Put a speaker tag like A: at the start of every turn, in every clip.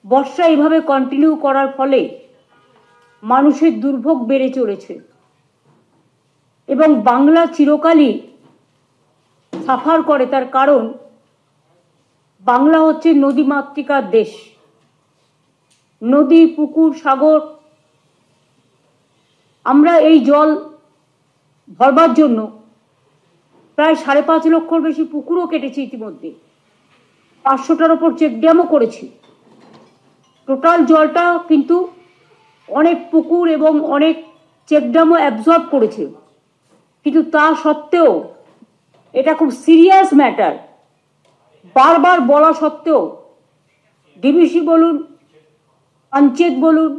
A: বর্ষা এইভাবে কন্টিনিউ করার ফলে মানুষের দুর্ভোগ বেড়ে চলেছে এবং বাংলা চিরকালই সাফার করে। তার কারণ বাংলা হচ্ছে নদীমাতৃকার দেশ। নদী, পুকুর, সাগর, আমরা এই জল ভরবার জন্য প্রায় 5.5 লক্ষর বেশি পুকুরও কেটেছি ইতিমধ্যে, 500টার ওপর চেকড্যামও করেছি। টোটাল জলটা কিন্তু অনেক পুকুর এবং অনেক চেকড্যামও অ্যাবজর্ব করেছে, কিন্তু তা সত্ত্বেও এটা খুব সিরিয়াস ম্যাটার। বারবার বলা সত্ত্বেও ডিবিসি বলুন, পঞ্চায়েত বলুন,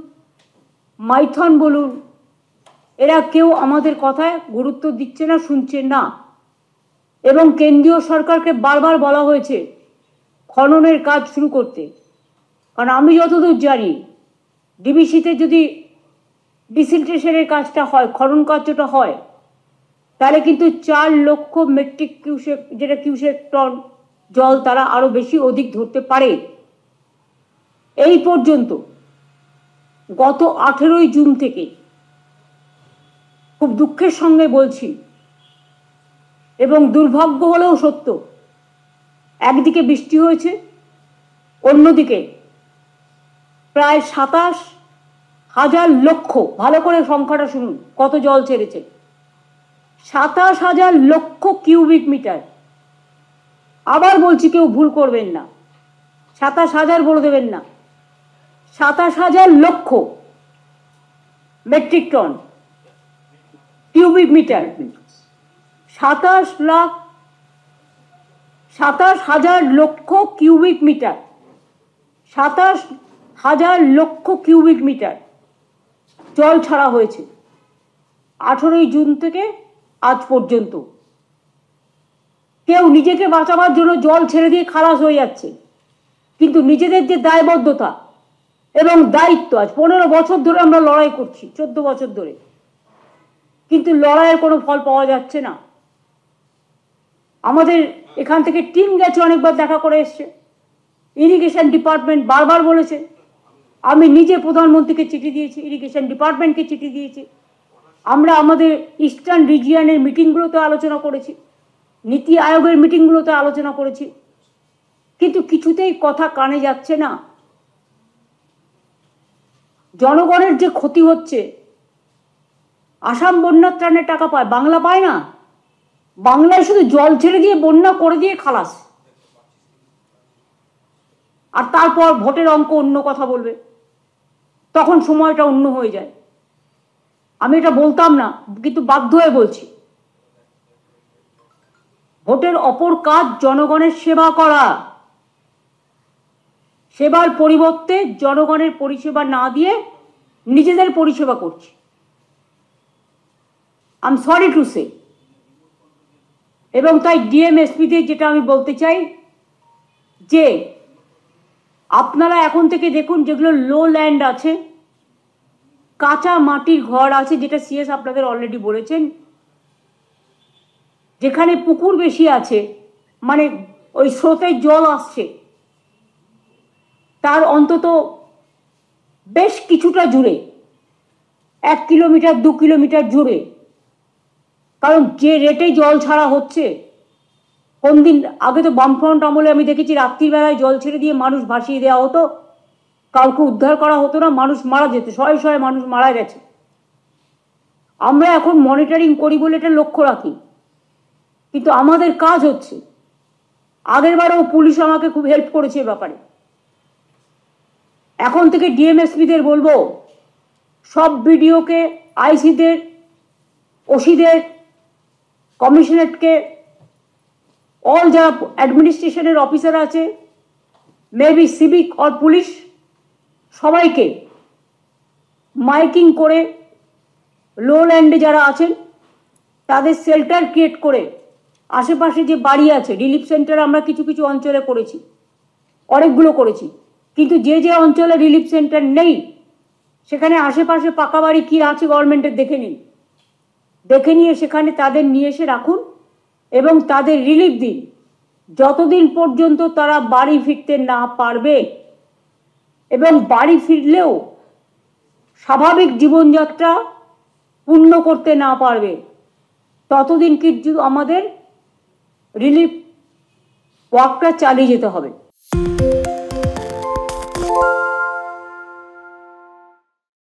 A: মাইথন বলুন, এরা কেউ আমাদের কথায় গুরুত্ব দিচ্ছে না, শুনছে না। এবং কেন্দ্রীয় সরকারকে বারবার বলা হয়েছে খননের কাজ শুরু করতে, কারণ আমি যতদূর জানি ডিবিসিতে যদি ডিসিলট্রেশনের কাজটা হয়, খনন কার্যটা হয়, তাহলে কিন্তু 4 লক্ষ মেট্রিক কিউসেক, যেটা কিউসেক টন জল তারা আরো বেশি অধিক ধরতে পারে। এই পর্যন্ত গত 18ই জুন থেকে, খুব দুঃখের সঙ্গে বলছি এবং দুর্ভাগ্য হলেও সত্য, একদিকে বৃষ্টি হয়েছে, অন্যদিকে প্রায় 27,000 লক্ষ, ভালো করে সংখ্যাটা শুনুন কত জল ছেড়েছে, 27,000 লক্ষ কিউবিক মিটার। আবার বলছি, কেউ ভুল করবেন না, 27,000 বলে দেবেন না, 27,000 লক্ষ মেট্রিক টন কিউবিক মিটার, 27,000 লক্ষ কিউবিক মিটার, 27,000 লক্ষ কিউবিক মিটার জল ছাড়া হয়েছে 18ই জুন থেকে আজ পর্যন্ত। কেউ নিজেকে বাঁচাবার জন্য জল ছেড়ে দিয়ে খালাস হয়ে যাচ্ছে, কিন্তু নিজেদের যে দায়বদ্ধতা এবং দায়িত্ব, আজ 15 বছর ধরে আমরা লড়াই করছি, 14 বছর ধরে, কিন্তু লড়াইয়ের কোনো ফল পাওয়া যাচ্ছে না। আমাদের এখান থেকে টিম গেছে, অনেকবার দেখা করে এসছে, ইরিগেশন ডিপার্টমেন্ট বারবার বলেছে, আমি নিজে প্রধানমন্ত্রীকে চিঠি দিয়েছি, ইরিগেশন ডিপার্টমেন্টকে চিঠি দিয়েছি, আমরা আমাদের ইস্টার্ন রিজিয়নের মিটিংগুলোতে আলোচনা করেছি, নীতি আয়োগের মিটিংগুলোতে আলোচনা করেছি, কিন্তু কিছুতেই কথা কানে যাচ্ছে না। জনগণের যে ক্ষতি হচ্ছে, আসাম বন্যা ত্রাণের টাকা পায়, বাংলা পায় না। বাংলায় শুধু জল ছেড়ে দিয়ে বন্যা করে দিয়ে খালাস, আর তারপর ভোটের অঙ্ক অন্য কথা বলবে, তখন সময়টা অন্য হয়ে যায়। আমি এটা বলতাম না, কিন্তু বাধ্য হয়ে বলছি, ভোটের অপর কাজ জনগণের সেবা করা। সেবার পরিবর্তে জনগণের পরিষেবা না দিয়ে নিজেদের পরিষেবা করছি। I am sorry to say. এবং তাই ডিএমএসপিদের যেটা আমি বলতে চাই, যে আপনারা এখন থেকে দেখুন, যেগুলো লো ল্যান্ড আছে, কাঁচা মাটির ঘর আছে, যেটা সিএস আপনাদের অলরেডি বলেছেন, যেখানে পুকুর বেশি আছে, মানে ওই স্রোতের জল আসছে, তার অন্তত বেশ কিছুটা জুড়ে, 1 কিলোমিটার 2 কিলোমিটার জুড়ে, কারণ যে রেটে জল ছাড়া হচ্ছে, কোন দিন আগে তো বামফ্রন্ট আমলে আমি দেখেছি রাত্রিবেলায় জল ছেড়ে দিয়ে মানুষ ভাসিয়ে দেওয়া হতো, কাউকে উদ্ধার করা হতো না, মানুষ মারা যেত, শয়ে শয়ে মানুষ মারা গেছে। আমরা এখন মনিটরিং করি বলে এটা লক্ষ্য রাখি, কিন্তু আমাদের কাজ হচ্ছে। আগের বারেও পুলিশ আমাকে খুব হেল্প করেছে এ ব্যাপারে। এখন থেকে ডিএমএসপিদের বলবো, সব বিডিওকে, আইসিদের, ওসিদের, কমিশনারেটকে, অল যারা অ্যাডমিনিস্ট্রেশনের অফিসার আছে, মেবি সিভিক অর পুলিশ, সবাইকে মাইকিং করে লো ল্যান্ডে যারা আছেন তাদের শেল্টার ক্রিয়েট করে, আশেপাশে যে বাড়ি আছে, রিলিফ সেন্টার আমরা কিছু কিছু অঞ্চলে করেছি, অনেকগুলো করেছি, কিন্তু যে যে অঞ্চলে রিলিফ সেন্টার নেই, সেখানে আশেপাশে পাকা বাড়ি কি আছে গভর্নমেন্টের দেখে নিন, দেখে নিয়ে সেখানে তাদের নিয়ে এসে রাখুন এবং তাদের রিলিফ দিন, যতদিন পর্যন্ত তারা বাড়ি ফিরতে না পারবে। এবং বাড়ি ফিরলেও স্বাভাবিক জীবনযাত্রা পূর্ণ করতে না পারবে ততদিন কিন্তু আমাদের রিলিফ ওয়ার্কটা চালিয়ে যেতে হবে।